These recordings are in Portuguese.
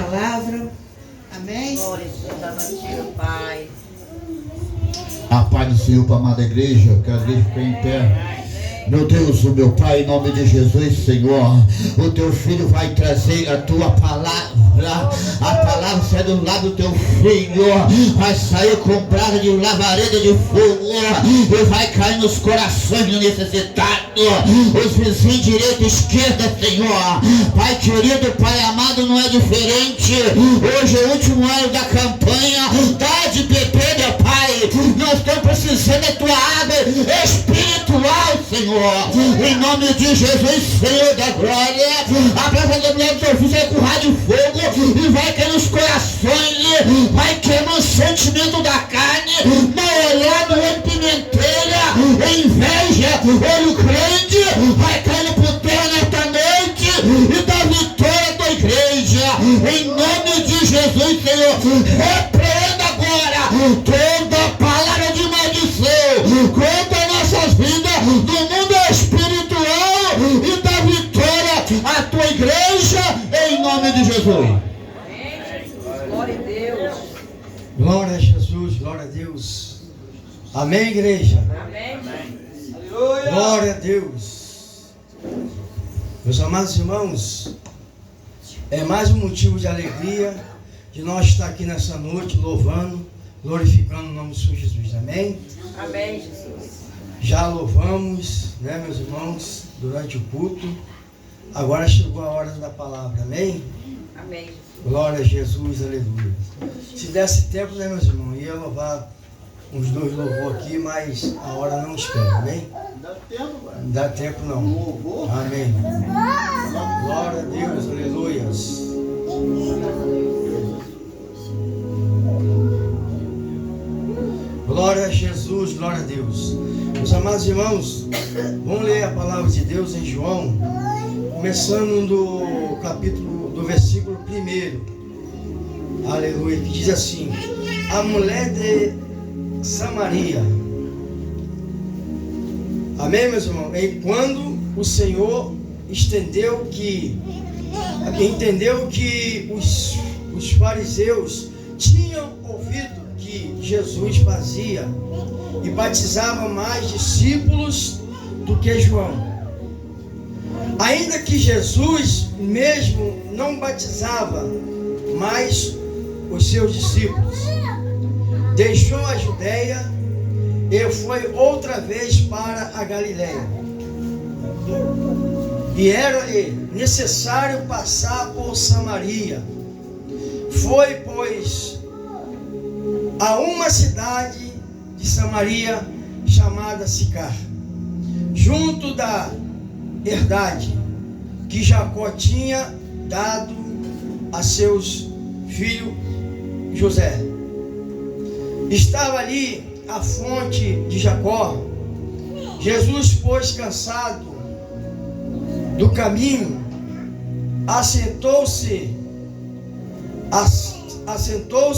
palavra. Amém? Glória a Deus, Pai. A paz do Senhor para a amada igreja, que a igreja fique em pé. Meu Deus, o meu Pai, em nome de Jesus, Senhor, o teu filho vai trazer a tua palavra. A palavra sai do lado do teu filho, vai sair com praga de lavareda de fogo e vai cair nos corações do necessitado, os vizinhos direita e esquerda, Senhor. Pai querido, Pai amado, não é diferente. Hoje é o último ano da campanha, dá de beber, meu Pai. Nós estamos precisando da tua água espiritual, Senhor. Em nome de Jesus, Senhor da glória, a palavra da mulher do teu filho vai currar de fogo e vai cair nos corações, vai queimar o sentimento da carne, mal olhado, olho pimenteira, inveja, olho crente, vai caindo por terra nesta noite e dá vitória da igreja. Em nome de Jesus, Senhor, repreenda agora toda palavra de maldição contra nossas vidas do mundo espiritual e dá vitória à tua igreja, em nome de Jesus. Glória a Deus. Glória a Jesus, glória a Deus. Amém, igreja? Amém. Glória a Deus. Meus amados irmãos, é mais um motivo de alegria de nós estar aqui nessa noite louvando, glorificando o nome do Senhor Jesus. Amém? Amém, Jesus. Já louvamos, né, meus irmãos, durante o culto. Agora chegou a hora da palavra. Amém? Amém, Jesus. Glória a Jesus, aleluia. Se desse tempo, né, meus irmãos, ia louvar uns 2 louvor aqui, mas a hora não espera, amém? Dá tempo, velho. Não dá tempo não. Louvor. Amém. Glória a Deus, aleluias. Glória a Jesus, glória a Deus. Meus amados irmãos, vamos ler a palavra de Deus em João, começando do capítulo, do versículo 1. Aleluia, que diz assim: a mulher de Samaria. Amém, meus irmãos? E quando o Senhor entendeu que os fariseus tinham ouvido que Jesus fazia e batizava mais discípulos do que João, ainda que Jesus mesmo não batizava mais os seus discípulos, deixou a Judeia e foi outra vez para a Galileia. E era-lhe necessário passar por Samaria. Foi, pois, a uma cidade de Samaria chamada Sicar, junto da herdade que Jacó tinha dado a seus filhos José. Estava ali a fonte de Jacó. Jesus, pois, cansado do caminho, assentou-se assentou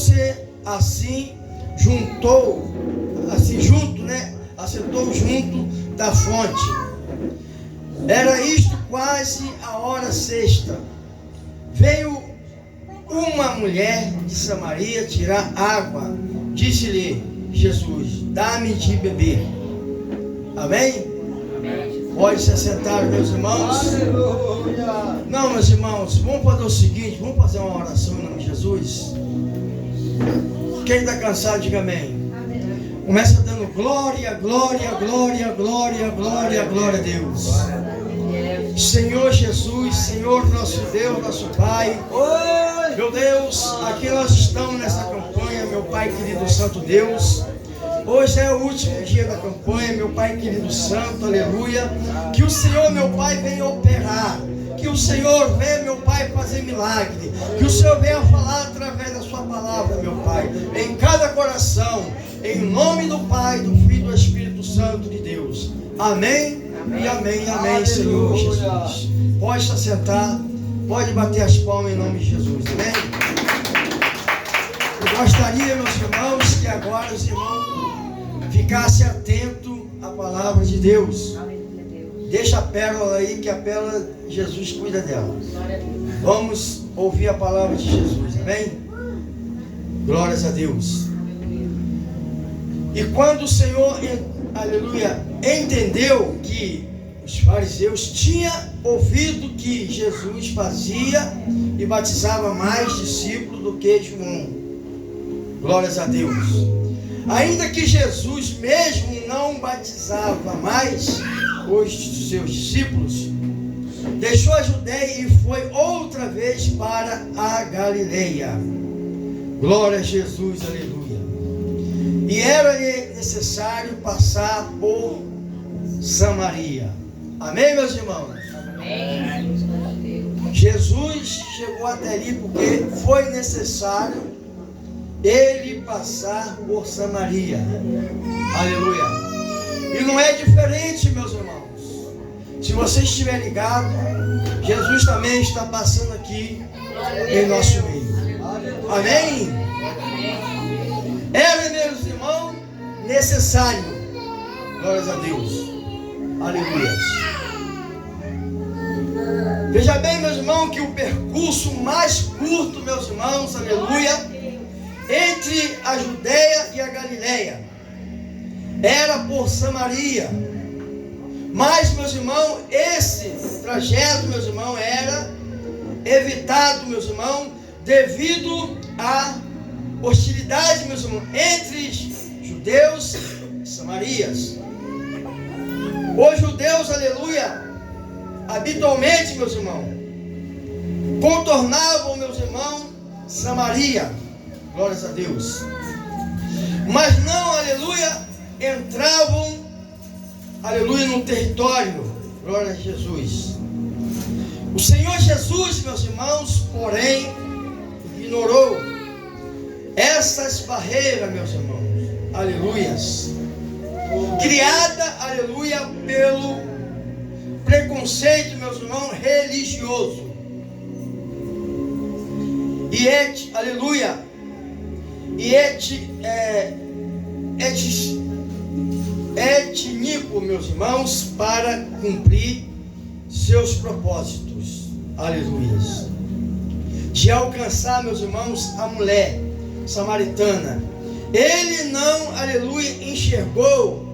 junto da fonte. Era isto quase a hora sexta. Veio uma mulher de Samaria tirar água. Disse-lhe Jesus: dá-me de beber. Amém? Pode se assentar, meus irmãos. Não, meus irmãos, vamos fazer o seguinte, vamos fazer uma oração em nome de Jesus. Quem está cansado, diga amém. Começa dando glória, glória, glória, glória, glória, glória a Deus. Senhor Jesus, Senhor nosso Deus, nosso Pai. Meu Deus, aqui nós estamos nessa campanha, meu Pai querido Santo Deus. Hoje é o último dia da campanha, meu Pai querido Santo, aleluia. Que o Senhor, meu Pai, venha operar. Que o Senhor venha, meu Pai, fazer milagre. Que o Senhor venha falar através da sua palavra, meu Pai, em cada coração. Em nome do Pai, do Filho e do Espírito Santo de Deus. Amém, amém. E amém, amém, Senhor Jesus. Pode se assentar, pode bater as palmas em nome de Jesus, amém? Eu gostaria, meus irmãos, que agora os irmãos ficassem atentos à palavra de Deus. Deixa a pérola aí, que a pérola Jesus cuida dela. Vamos ouvir a palavra de Jesus, amém? Glórias a Deus. E quando o Senhor, aleluia, entendeu que os fariseus tinham ouvido que Jesus fazia e batizava mais discípulos do que João, glórias a Deus. Ainda que Jesus mesmo não batizava mais os seus discípulos, deixou a Judeia e foi outra vez para a Galileia. Glória a Jesus, aleluia. E era-lhe necessário passar por Samaria. Amém, meus irmãos? Amém. Jesus chegou até ali porque foi necessário ele passar por Samaria. Aleluia. E não é diferente, meus irmãos. Se você estiver ligado, Jesus também está passando aqui em nosso meio. Amém? Era, meus irmãos, necessário. Glórias a Deus. Aleluia. Veja bem, meus irmãos, que o percurso mais curto, meus irmãos, aleluia, entre a Judeia e a Galileia era por Samaria. Mas, meus irmãos, esse trajeto, meus irmãos, era evitado, meus irmãos, devido à hostilidade, meus irmãos, entre judeus e samarias. Os judeus, aleluia, habitualmente, meus irmãos, contornavam, meus irmãos, Samaria, glórias a Deus, mas não, aleluia, entravam, aleluia, no território, glória a Jesus. O Senhor Jesus, meus irmãos, porém, ignorou essas barreiras, meus irmãos, aleluias, criada, aleluia, pelo preconceito, meus irmãos, religioso. E aleluia, e étnico, meus irmãos, para cumprir seus propósitos, aleluia, de alcançar, meus irmãos, a mulher samaritana. Ele não, aleluia, enxergou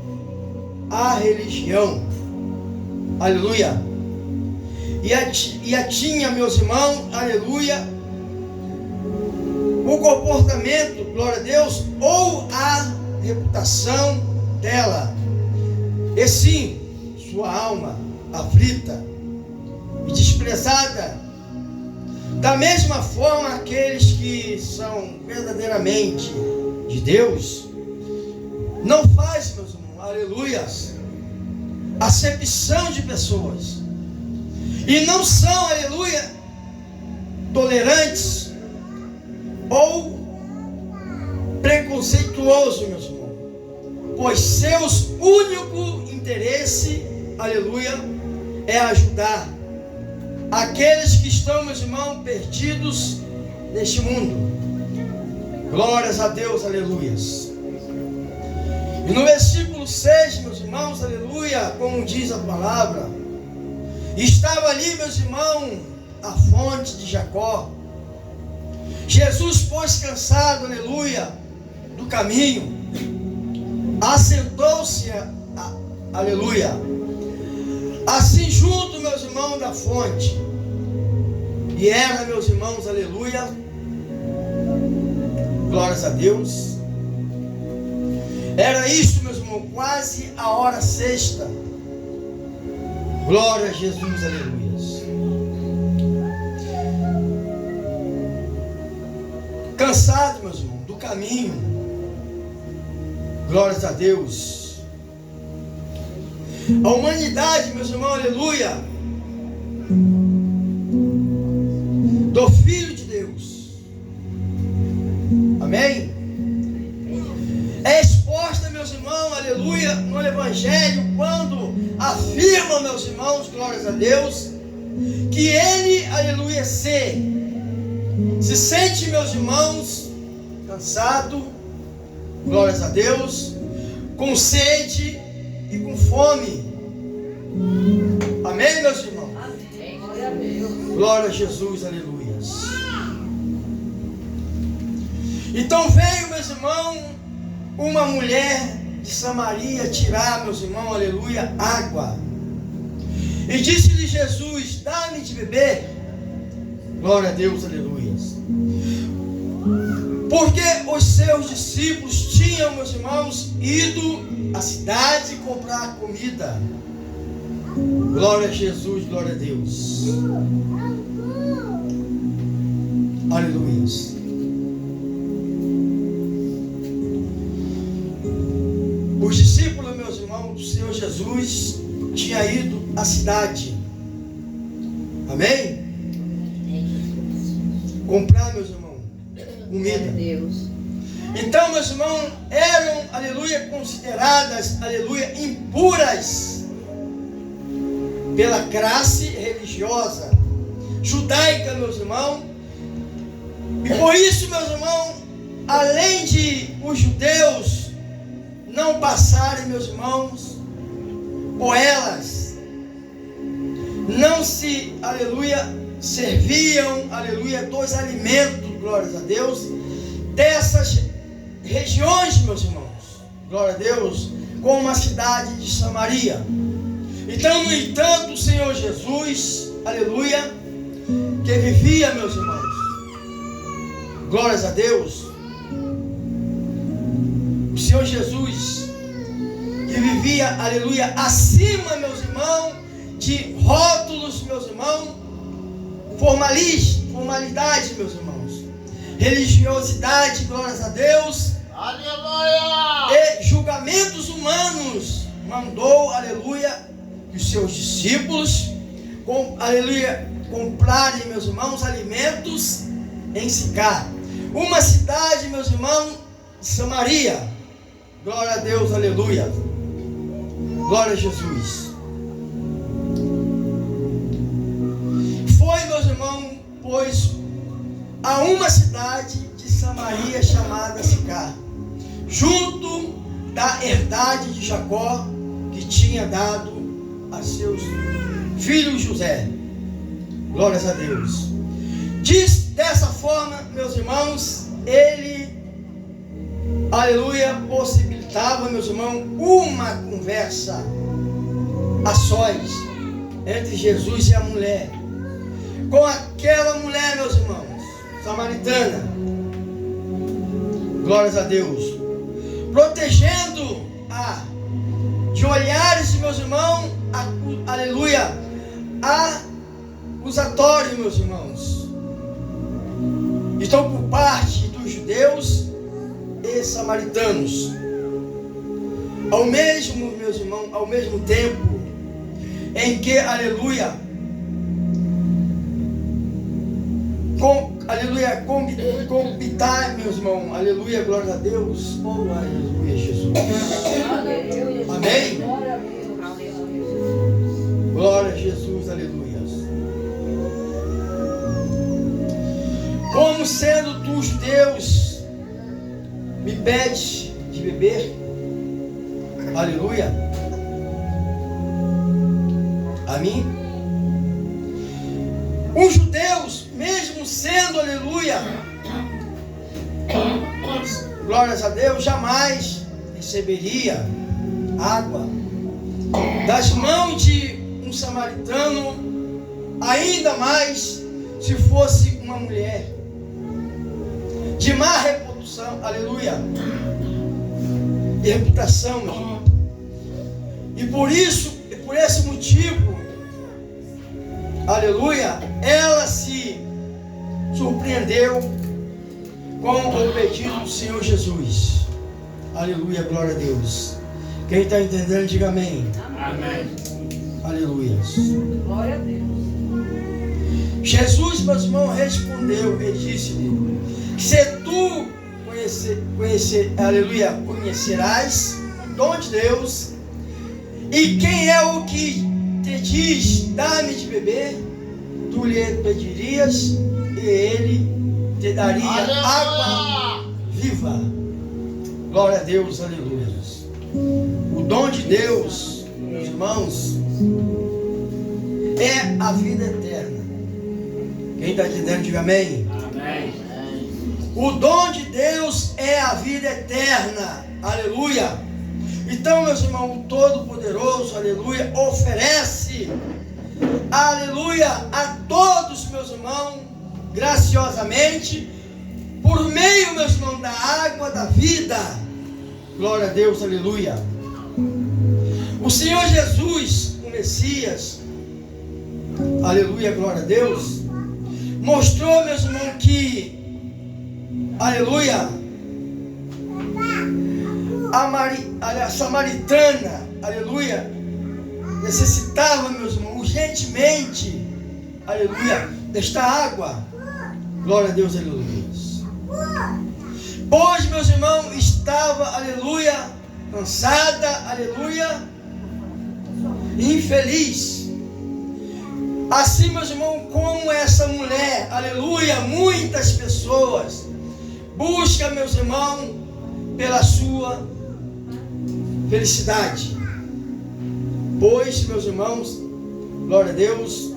a religião, aleluia, e a tinha, meus irmãos, aleluia, o comportamento, glória a Deus, ou a reputação dela, e sim, sua alma aflita e desprezada. Da mesma forma, aqueles que são verdadeiramente de Deus não faz, meus irmãos, aleluias, acepção de pessoas, e não são, aleluia, tolerantes ou preconceituosos, meus irmãos, pois seus único interesse, aleluia, é ajudar aqueles que estão, meus irmãos, perdidos neste mundo. Glórias a Deus, aleluias. E no versículo 6, meus irmãos, aleluia, como diz a palavra, estava ali, meus irmãos, a fonte de Jacó. Jesus, pois, cansado, aleluia, do caminho, assentou-se, aleluia, assim junto, meus irmãos, da fonte. E era, meus irmãos, aleluia, glórias a Deus, era isto, meus irmãos, quase a hora sexta. Glória a Jesus, aleluia. Cansado, meus irmãos, do caminho. Glórias a Deus. A humanidade, meus irmãos, aleluia, do Filho de Deus, amém, é exposta, meus irmãos, aleluia, no Evangelho, quando afirma, meus irmãos, glórias a Deus, que ele, aleluia, se sente, meus irmãos, cansado, glórias a Deus, com sede e com fome. Amém, meus irmãos? Amém. Glória a Deus. Glória a Jesus, aleluia. Então veio, meus irmãos, uma mulher de Samaria tirar, meus irmãos, aleluia, água. E disse-lhe Jesus: dá-me de beber. Glória a Deus, aleluia. Porque os seus discípulos tinham, meus irmãos, ido à cidade comprar comida. Glória a Jesus, glória a Deus. Aleluia. Os discípulos, meus irmãos, do Senhor Jesus tinham ido à cidade. Amém? Comprar, meus irmãos, comida. Deus. Então, meus irmãos, eram, aleluia, consideradas, aleluia, impuras pela classe religiosa judaica, meus irmãos. E por isso, meus irmãos, além de os judeus não passarem, meus irmãos, por elas, não se, aleluia, serviam, aleluia, dos alimentos, glórias a Deus, dessas regiões, meus irmãos, glória a Deus, como a cidade de Samaria. Então, no entanto, o Senhor Jesus, aleluia, que vivia, meus irmãos, glórias a Deus, o Senhor Jesus, que vivia, aleluia, acima, meus irmãos, de rótulos, meus irmãos, formalidade, meus irmãos, religiosidade, glórias a Deus, aleluia, e julgamentos humanos, mandou, aleluia, que os seus discípulos, aleluia, comprarem, meus irmãos, alimentos em Sicar, uma cidade, meus irmãos, de Samaria. Glória a Deus, aleluia, glória a Jesus. Foi, meus irmãos, pois, a uma cidade de Samaria chamada Sicar, junto da herdade de Jacó, que tinha dado a seus filhos José. Glórias a Deus. Diz dessa forma, meus irmãos, ele, aleluia, possibilitava, meus irmãos, uma conversa a sós entre Jesus e a mulher. Com aquela mulher, meus irmãos, samaritana, glórias a Deus, protegendo-a de olhares, meus irmãos, aleluia, acusatório, meus irmãos. Então, por parte dos judeus e samaritanos, ao mesmo, meus irmãos, ao mesmo tempo em que, aleluia, aleluia, compitar, meus irmãos, aleluia, glória a Deus, oh, aleluia, Jesus, amém, glória a Jesus, aleluia. Como sendo tu, judeus, me pedes de beber, aleluia, a mim, os judeus, mesmo sendo, aleluia, glórias a Deus, jamais receberia água das mãos de um samaritano, ainda mais se fosse uma mulher de má reputação, aleluia, e reputação, meu irmão. E por isso, e por esse motivo, aleluia, ela se surpreendeu com o pedido do Senhor Jesus. Aleluia, glória a Deus. Quem está entendendo, diga amém. Amém. Aleluia. Glória a Deus. Jesus, meus irmãos, respondeu e disse-lhe: se tu aleluia, conhecerás o dom de Deus, e quem é o que te diz, dá-me de beber, tu lhe pedirias, e ele te daria água viva. Glória a Deus, aleluia. O dom de Deus, meus irmãos, é a vida eterna. Quem está entendendo, diga amém. Amém. O dom de Deus é a vida eterna. Aleluia. Então, meus irmãos, o Todo-Poderoso, aleluia, oferece, aleluia, a todos, meus irmãos, graciosamente, por meio, meus irmãos, da água da vida. Glória a Deus, aleluia. O Senhor Jesus, o Messias, aleluia, glória a Deus, mostrou, meus irmãos, que, aleluia, a samaritana, aleluia, necessitava, meus irmãos, urgentemente, aleluia, desta água. Glória a Deus, aleluia. Pois, meus irmãos, estava, aleluia, cansada, aleluia, infeliz. Assim, meus irmãos, como essa mulher, aleluia, muitas pessoas buscam, meus irmãos, pela sua felicidade. Pois, meus irmãos, glória a Deus,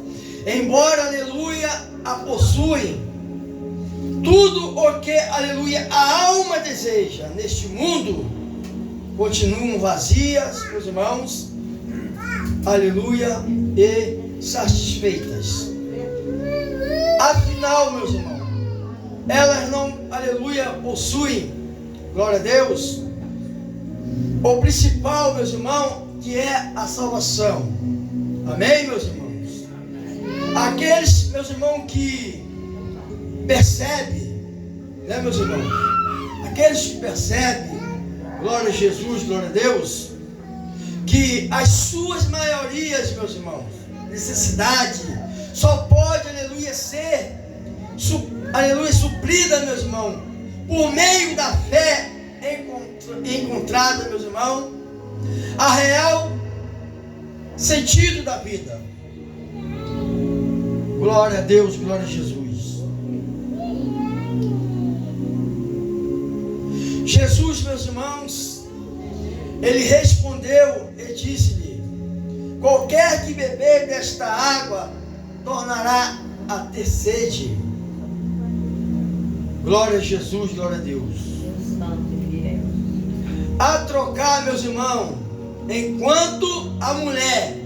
embora, aleluia, a possuem, tudo o que, aleluia, a alma deseja neste mundo, continuam vazias, meus irmãos, aleluia, e satisfeitas. Afinal, meus irmãos, elas não, aleluia, possuem, glória a Deus, o principal, meus irmãos, que é a salvação. Amém, meus irmãos? Aqueles, meus irmãos, que percebem, né, meus irmãos? Aqueles que percebem, glória a Jesus, glória a Deus, que as suas maiorias, meus irmãos, necessidade, só pode, aleluia, ser, aleluia, suprida, meus irmãos, por meio da fé encontrada, meus irmãos, a real sentido da vida. Glória a Deus, glória a Jesus. Jesus, meus irmãos, ele respondeu e disse-lhe: qualquer que beber desta água tornará a ter sede. Glória a Jesus, glória a Deus. A trocar, meus irmãos, enquanto a mulher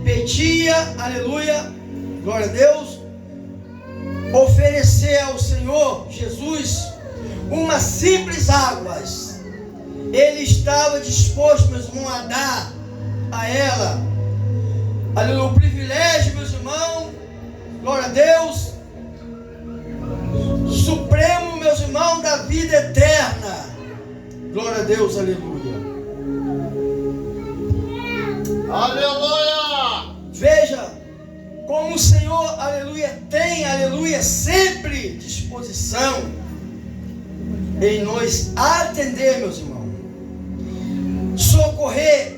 pedia, aleluia, glória a Deus, oferecer ao Senhor Jesus uma simples águas, ele estava disposto, meus irmãos, a dar a ela, aleluia, o privilégio, meus irmãos, glória a Deus, supremo, meus irmãos, da vida eterna. Glória a Deus, aleluia. Aleluia! Veja como o Senhor, aleluia, tem, aleluia, sempre disposição em nos atender, meus irmãos, socorrer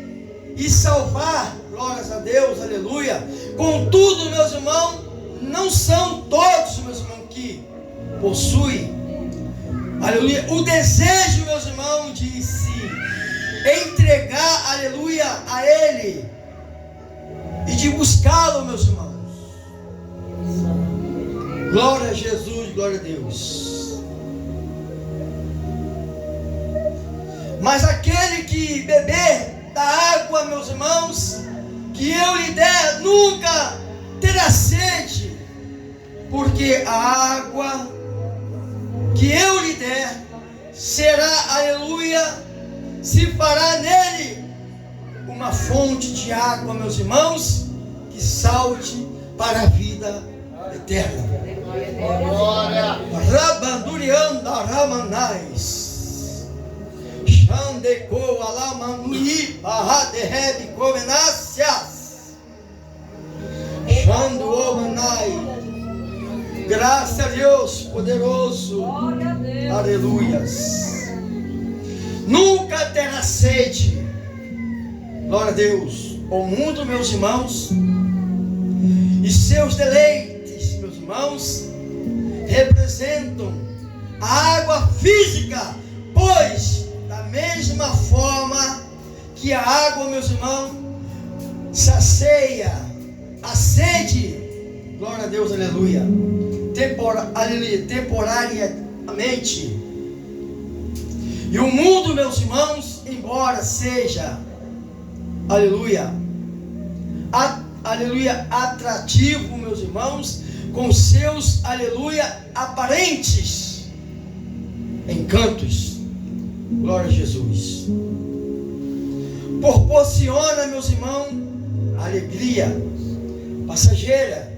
e salvar, glórias a Deus, aleluia. Contudo, meus irmãos, não são todos, meus irmãos, que possuem, aleluia, o desejo, meus irmãos, de se entregar, aleluia, a Ele e de buscá-lo, meus irmãos. Glória a Jesus, glória a Deus. Mas aquele que beber da água, meus irmãos, que eu lhe der, nunca terá sede, porque a água que eu lhe der será, aleluia, se fará nele uma fonte de água, meus irmãos, que salte para a vida eterna. Glória! Rabandurianda Ramanais Xandeco Alamanui Ahadeheb Comenácias Xando Omanai. Graças a Deus poderoso. Aleluias. Nunca terá sede. Glória a Deus. O mundo, meus irmãos, e seus deleites, meus irmãos, representam a água física, pois da mesma forma que a água, meus irmãos, sacia a sede, glória a Deus, aleluia, aleluia, a mente. E o mundo, meus irmãos, embora seja, aleluia, aleluia, atrativo, meus irmãos, com seus, aleluia, aparentes encantos, glória a Jesus, proporciona, meus irmãos, alegria passageira,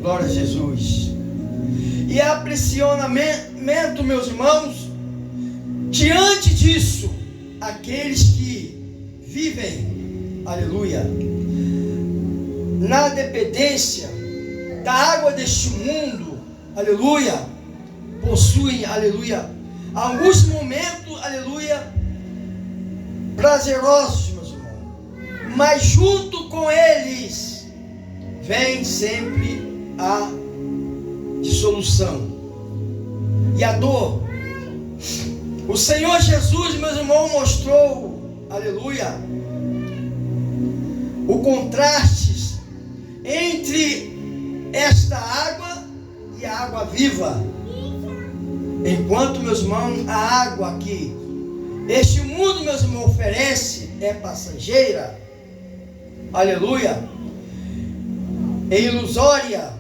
glória a Jesus, e aprisionamento, meus irmãos, diante disso, aqueles que vivem, aleluia, na dependência da água deste mundo, aleluia, possuem, aleluia, alguns momentos, aleluia, prazerosos, meus irmãos, mas junto com eles vem sempre a dissolução e a dor. O Senhor Jesus, meus irmãos, mostrou, aleluia, o contraste entre esta água e a água viva. Enquanto, meus irmãos, a água que este mundo, meus irmãos, oferece é passageira, aleluia, é ilusória,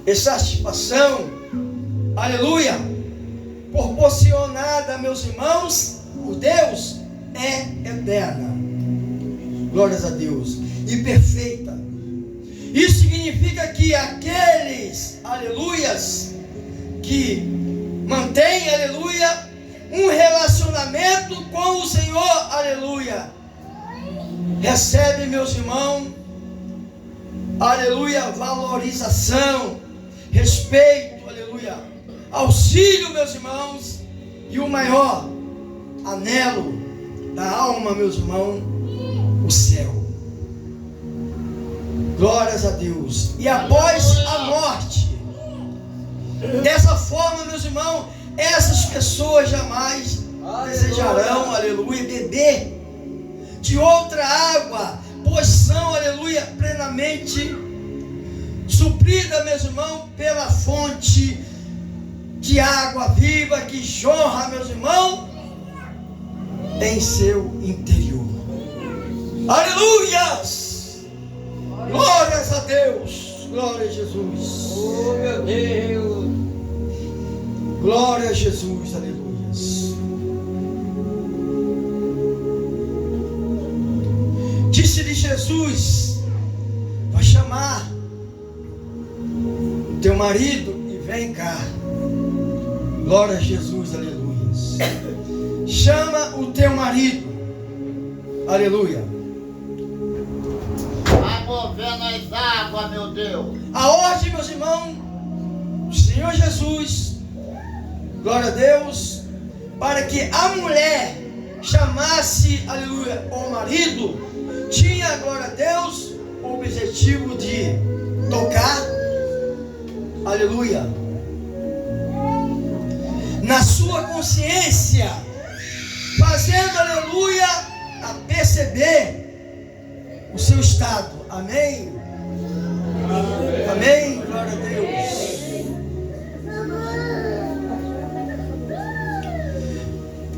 é satisfação, aleluia, proporcionada, meus irmãos, por Deus, é eterna, glórias a Deus, e perfeita. Isso significa que aqueles, aleluias, que mantêm, aleluia, um relacionamento com o Senhor, aleluia, recebe, meus irmãos, aleluia, valorização, respeito, aleluia, auxílio, meus irmãos, e o maior anelo da alma, meus irmãos, o céu. Glórias a Deus. E após a morte, dessa forma, meus irmãos, essas pessoas jamais desejarão, aleluia, beber de outra água, pois são, aleluia, plenamente suprida, meus irmãos, pela fonte de água viva que jorra, meus irmãos, em seu interior. Aleluias! Glórias a Deus! Glória a Jesus! Oh, meu Deus! Glória a Jesus! Aleluias! Disse-lhe Jesus: vai chamar teu marido e vem cá. Glória a Jesus, aleluias. Chama o teu marido, aleluia. Vai movendo as águas, meu Deus. A ordem, meus irmãos, o Senhor Jesus, glória a Deus, para que a mulher chamasse, aleluia, o marido, tinha, glória a Deus, o objetivo de tocar, aleluia, na sua consciência, fazendo, aleluia, a perceber o seu estado. Amém? Amém? Glória a Deus.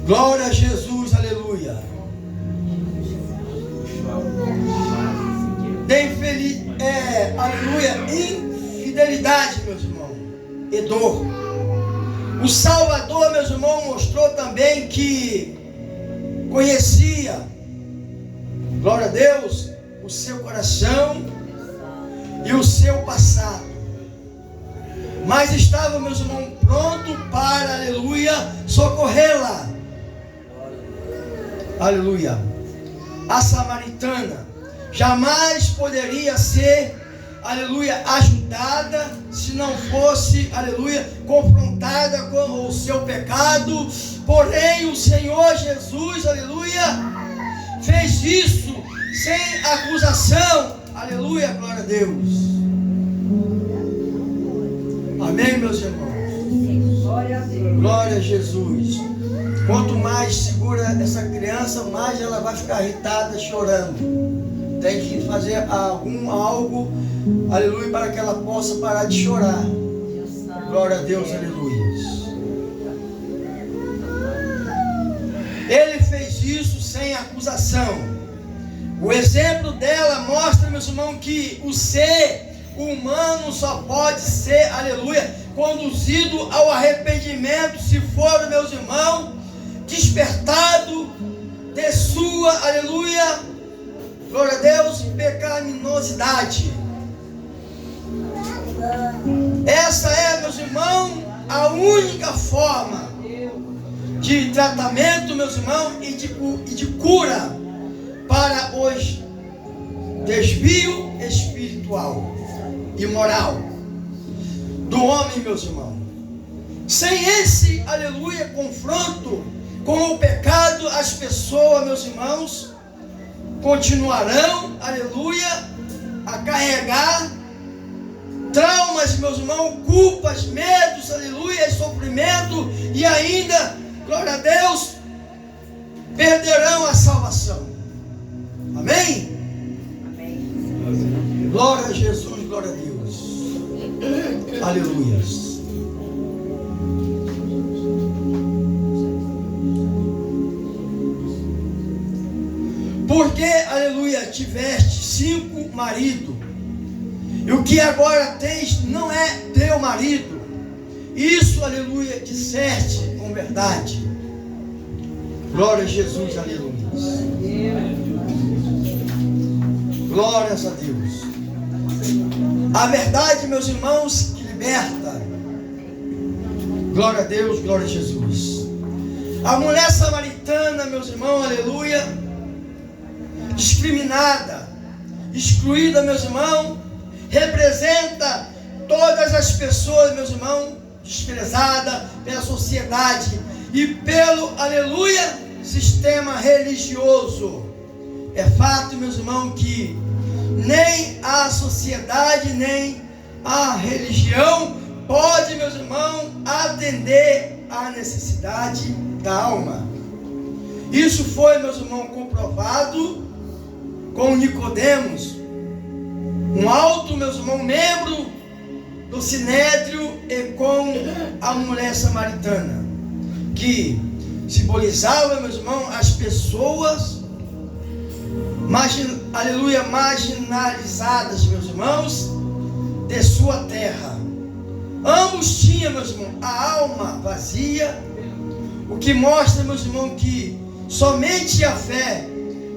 Glória a Jesus, aleluia. Aleluia, infidelidade, meus irmãos, e dor. O Salvador, meus irmãos, mostrou também que conhecia, glória a Deus, o seu coração e o seu passado, mas estava, meus irmãos, pronto para, aleluia, socorrê-la. Aleluia. A samaritana jamais poderia ser, aleluia, ajudada se não fosse, aleluia, confrontada com o seu pecado. Porém, o Senhor Jesus, aleluia, fez isso sem acusação. Aleluia, glória a Deus. Amém, meus irmãos? Glória a Deus. Glória a Jesus. Quanto mais segura essa criança, mais ela vai ficar irritada, chorando. Tem que fazer algo, aleluia, para que ela possa parar de chorar. Glória a Deus, aleluia. Ele fez isso sem acusação. O exemplo dela mostra, meus irmãos, que o ser humano só pode ser, aleluia, conduzido ao arrependimento se for, meus irmãos, despertado de sua, aleluia, glória a Deus, pecaminosidade. Essa é, meus irmãos, a única forma de tratamento, meus irmãos, e de cura para os desvio espiritual e moral do homem, meus irmãos. Sem esse, aleluia, confronto com o pecado, as pessoas, meus irmãos, continuarão, aleluia, a carregar traumas, meus irmãos, culpas, medos, aleluia, sofrimento, e ainda, glória a Deus, perderão a salvação. Amém? Amém. Glória a Jesus, glória a Deus. Aleluia. Porque, aleluia, tiveste 5 maridos, e o que agora tens não é teu marido. Isso, aleluia, disseste com verdade. Glória a Jesus, aleluia. Glórias a Deus. A verdade, meus irmãos, que liberta. Glória a Deus, glória a Jesus. A mulher samaritana, meus irmãos, aleluia, discriminada, excluída, meus irmãos, representa todas as pessoas, meus irmãos, desprezadas pela sociedade e pelo, aleluia, sistema religioso. É fato, meus irmãos, que nem a sociedade, nem a religião pode, meus irmãos, atender à necessidade da alma. Isso foi, meus irmãos, comprovado com Nicodemos, um alto, meus irmãos, membro do Sinédrio, e com a mulher samaritana, que simbolizava, meus irmãos, as pessoas aleluia, marginalizadas, meus irmãos, de sua terra. Ambos tinham, meus irmãos, a alma vazia, o que mostra, meus irmãos, que somente a fé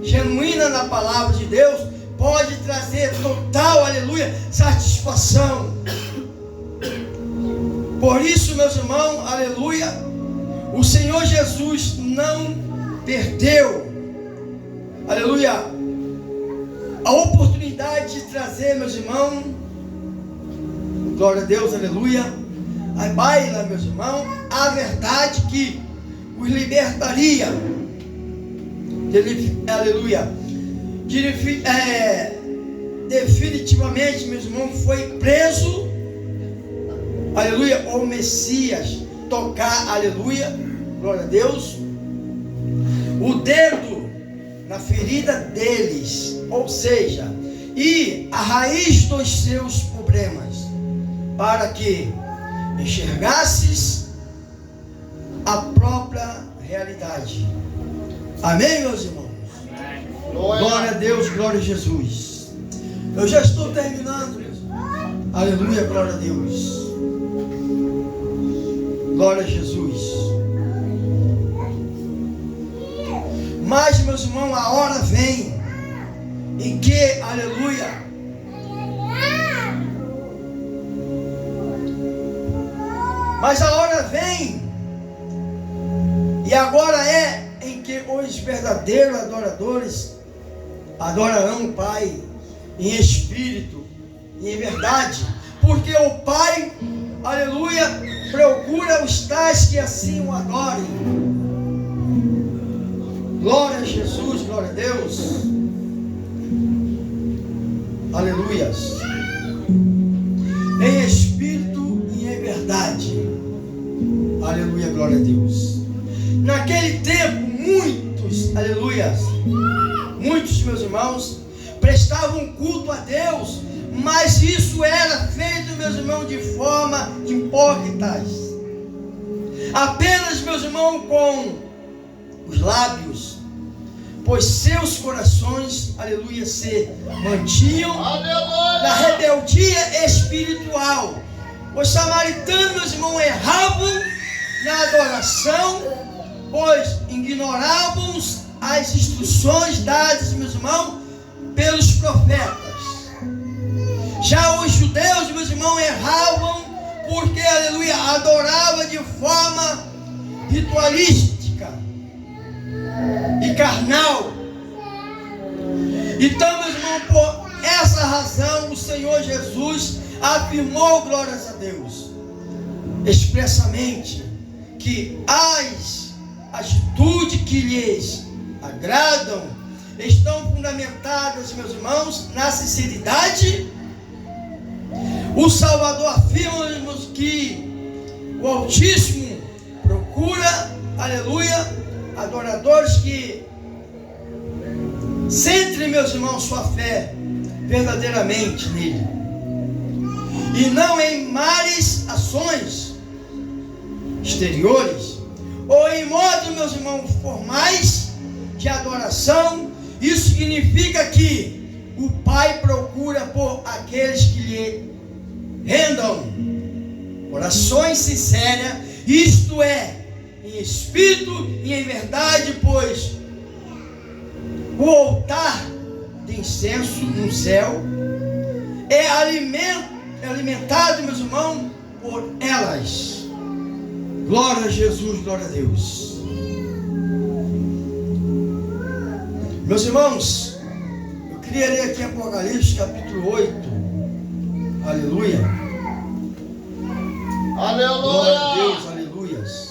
genuína na palavra de Deus pode trazer total, aleluia, satisfação. Por isso, meus irmãos, aleluia, o Senhor Jesus não perdeu, aleluia, a oportunidade de trazer, meus irmãos, glória a Deus, aleluia, a baila, meus irmãos, a verdade que os libertaria, aleluia, definitivamente, meus irmãos, foi preso, aleluia, o Messias tocar, aleluia, glória a Deus, o dedo na ferida deles, ou seja, e a raiz dos seus problemas, para que enxergasses a própria realidade. Amém, meus irmãos? Glória a Deus, glória a Jesus. Eu já estou terminando, meus irmãos. Aleluia, glória a Deus. Glória a Jesus. Mas, meus irmãos, a hora vem em que, aleluia, mas a hora vem, e agora é em que os verdadeiros adoradores adorarão o Pai em espírito e em verdade, porque o Pai, aleluia, procura os tais que assim o adorem. Glória a Jesus, glória a Deus. Aleluias. Em espírito e em verdade. Aleluia, glória a Deus. Naquele tempo, muitos, aleluias, muitos, meus irmãos, prestavam culto a Deus, mas isso era feito, meus irmãos, de forma hipócritas. Apenas, meus irmãos, com os lábios, pois seus corações, aleluia, se mantinham na rebeldia espiritual. Os samaritanos, meus irmãos, erravam na adoração, pois ignoravam as instruções dadas, meus irmãos, pelos profetas. Já os judeus, meus irmãos, erravam porque, aleluia, adoravam de forma ritualística e carnal. Então, meus irmãos, por essa razão, o Senhor Jesus afirmou, glórias a Deus, expressamente, que as atitudes que lhes agradam estão fundamentadas, meus irmãos, na sinceridade. O Salvador afirma que o Altíssimo procura, aleluia, adoradores que centrem, meus irmãos, sua fé verdadeiramente nele, e não em mares ações exteriores, ou em modos, meus irmãos, formais de adoração. Isso significa que o Pai procura por aqueles que lhe rendam orações sinceras, isto é, em espírito e em verdade, pois o altar de incenso no céu é alimentado, meus irmãos, por elas. Glória a Jesus, glória a Deus. Meus irmãos, eu queria ler aqui Apocalipse capítulo 8. Aleluia. Aleluia. Glória a Deus, aleluias.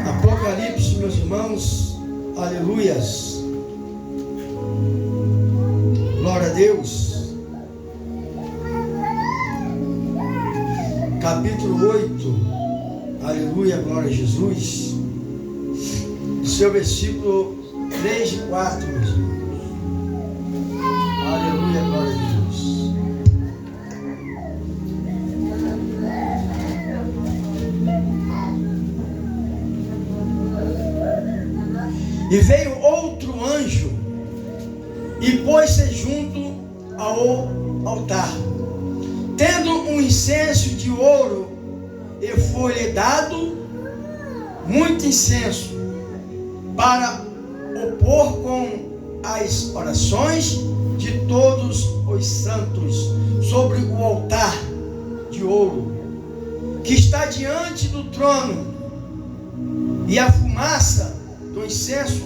Apocalipse, meus irmãos, aleluias. Glória a Deus. Capítulo 8. Aleluia, glória a Jesus. Seu versículo 3 e 4, meus irmãos. Aleluia, glória a Deus. E veio outro anjo e pôs-se junto ao altar, tendo um incenso de ouro, e foi-lhe dado muito incenso para opor com as orações de todos os santos sobre o altar de ouro que está diante do trono. E a fumaça do incenso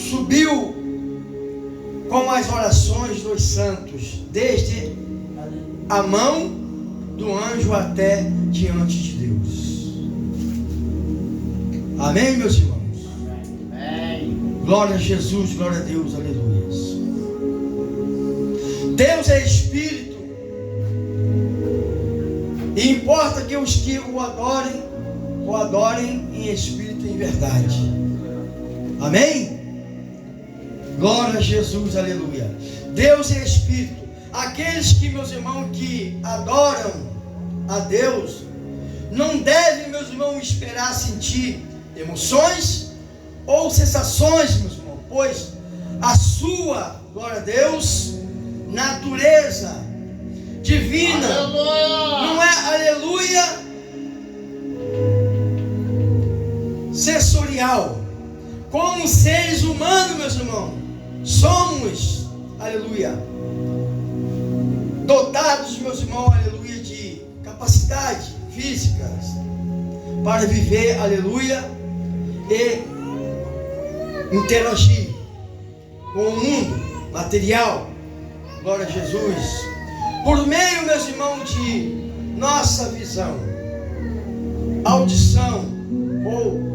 subiu com as orações dos santos, desde a mão do anjo até diante de Deus. Amém, meus irmãos? Glória a Jesus, glória a Deus, aleluia. Deus é Espírito, e importa que os que o adorem em Espírito e em verdade. Amém? Glória a Jesus, aleluia. Deus é Espírito. Aqueles que, meus irmãos, que adoram a Deus, não devem, meus irmãos, esperar sentir emoções ou sensações, meus irmãos, pois a sua, glória a Deus, natureza divina, aleluia, não é, aleluia, sensorial. Como seres humanos, meus irmãos, somos, aleluia, dotados, meus irmãos, aleluia, de capacidades físicas para viver, aleluia, e interagir com o mundo material. Glória a Jesus. Por meio, meus irmãos, de nossa visão, audição, ou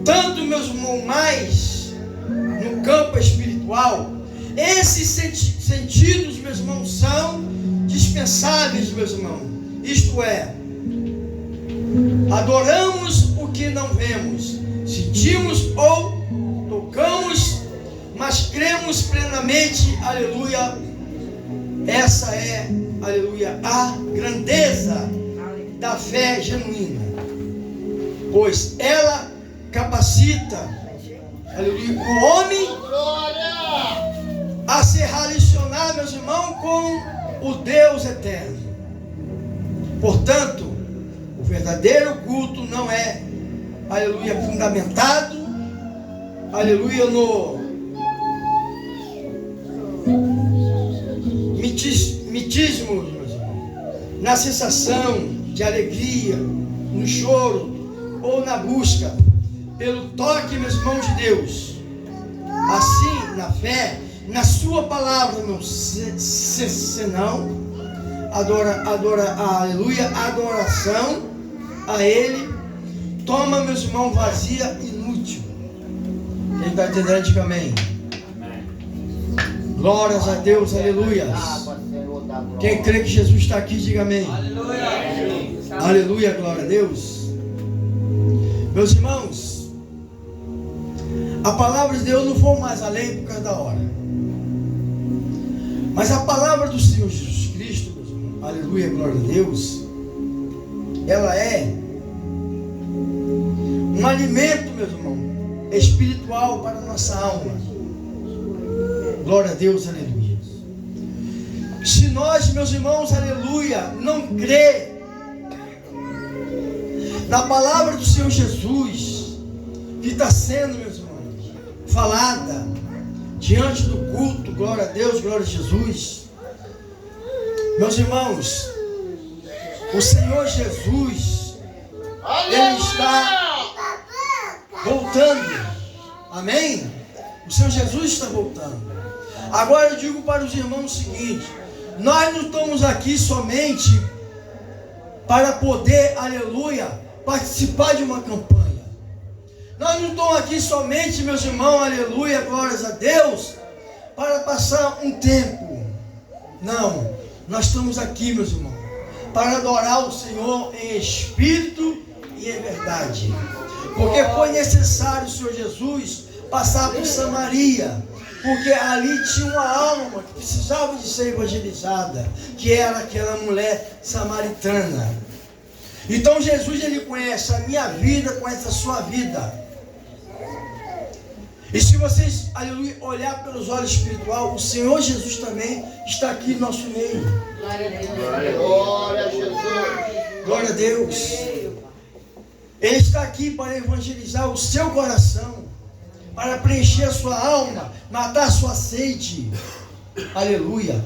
tanto, meus irmãos, mais no campo espiritual, esses sentidos, meus irmãos, são dispensáveis, meus irmãos. Isto é, adoramos o que não vemos, sentimos ou tocamos, mas cremos plenamente, aleluia. Essa é, aleluia, a grandeza da fé genuína, pois ela capacita, aleluia, o homem a se relacionar, meus irmãos, com o Deus eterno. Portanto, o verdadeiro culto não é, aleluia, fundamentado, aleluia, no mitismo, meus irmãos, na sensação de alegria, no choro ou na busca pelo toque, meus irmãos, de Deus. Assim, na fé, na sua palavra, não senão aleluia, adoração a Ele toma, meus irmãos, vazia, inútil. Quem está entendendo, diga amém. Glórias a Deus, aleluia. Quem crê que Jesus está aqui, diga amém. Aleluia. Aleluia, glória a Deus. Meus irmãos, a palavra de Deus não foi mais além por causa da hora. Mas a palavra do Senhor Jesus Cristo, meus irmãos, aleluia, glória a Deus, ela é um alimento, meus irmãos, espiritual para a nossa alma. Glória a Deus, aleluia. Se nós, meus irmãos, aleluia, não crer na palavra do Senhor Jesus, que está sendo, meus irmãos, falada diante do culto, glória a Deus, glória a Jesus, meus irmãos, o Senhor Jesus, Ele está voltando, amém? O Senhor Jesus está voltando. Agora eu digo para os irmãos o seguinte: nós não estamos aqui somente para poder, aleluia, participar de uma campanha. Nós não estamos aqui somente, meus irmãos, aleluia, glórias a Deus, para passar um tempo. Não, nós estamos aqui, meus irmãos, para adorar o Senhor em espírito e em verdade. Porque foi necessário o Senhor Jesus passar por Samaria, porque ali tinha uma alma que precisava de ser evangelizada, que era aquela mulher samaritana. Então Jesus, Ele conhece a minha vida, conhece a sua vida. E se vocês, aleluia, olhar pelos olhos espirituais, o Senhor Jesus também está aqui no nosso meio. Glória a Deus. Glória a Jesus. Glória a Deus. Ele está aqui para evangelizar o seu coração, para preencher a sua alma, matar a sua sede. Aleluia.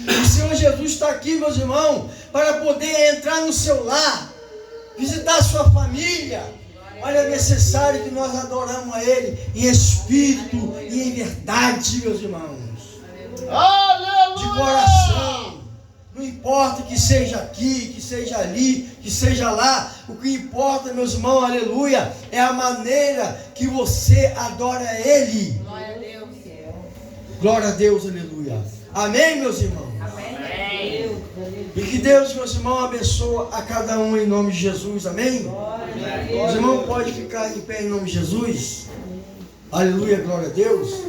O Senhor Jesus está aqui, meus irmãos, para poder entrar no seu lar, visitar a sua família. Olha, é necessário que nós adoramos a Ele em espírito e em verdade, meus irmãos. Aleluia. De coração. Não importa que seja aqui, que seja ali, que seja lá. O que importa, meus irmãos, aleluia, é a maneira que você adora a Ele. Glória a Deus. Glória a Deus, aleluia. Amém, meus irmãos? Amém. E que Deus, meus irmãos, abençoe a cada um em nome de Jesus. Amém? Os irmãos podem ficar em pé em nome de Jesus. Aleluia, glória a Deus.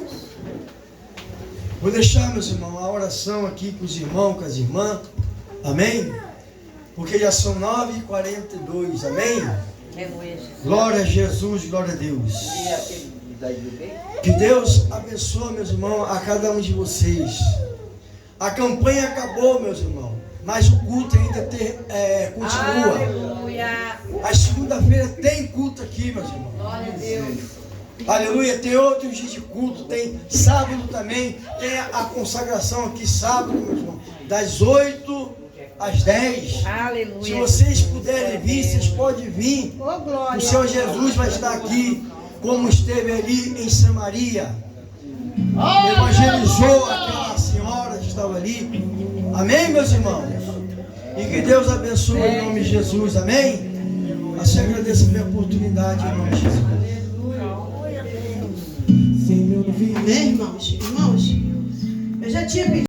Vou deixar, meus irmãos, a oração aqui com os irmãos, com as irmãs. Amém? Porque já são 9h42. Amém? Glória a Jesus, glória a Deus. Que Deus abençoe, meus irmãos, a cada um de vocês. A campanha acabou, meus irmãos, mas o culto ainda continua. Aleluia. A segunda-feira tem culto aqui, meus irmãos. Glória a Deus. Aleluia, tem outros dias de culto, tem sábado também, tem a consagração aqui sábado, meus irmãos, das 8 às 10. Aleluia. Se vocês puderem vir, vocês podem vir. Oh, glória. O Senhor Jesus vai estar aqui, como esteve ali em Samaria. Evangelizou aquela senhora que estava ali. Amém, meus irmãos? E que Deus abençoe em nome de Jesus. Amém? Assim agradeço a minha oportunidade em nome de Jesus. Amém, irmãos? Irmãos, eu já tinha pedido.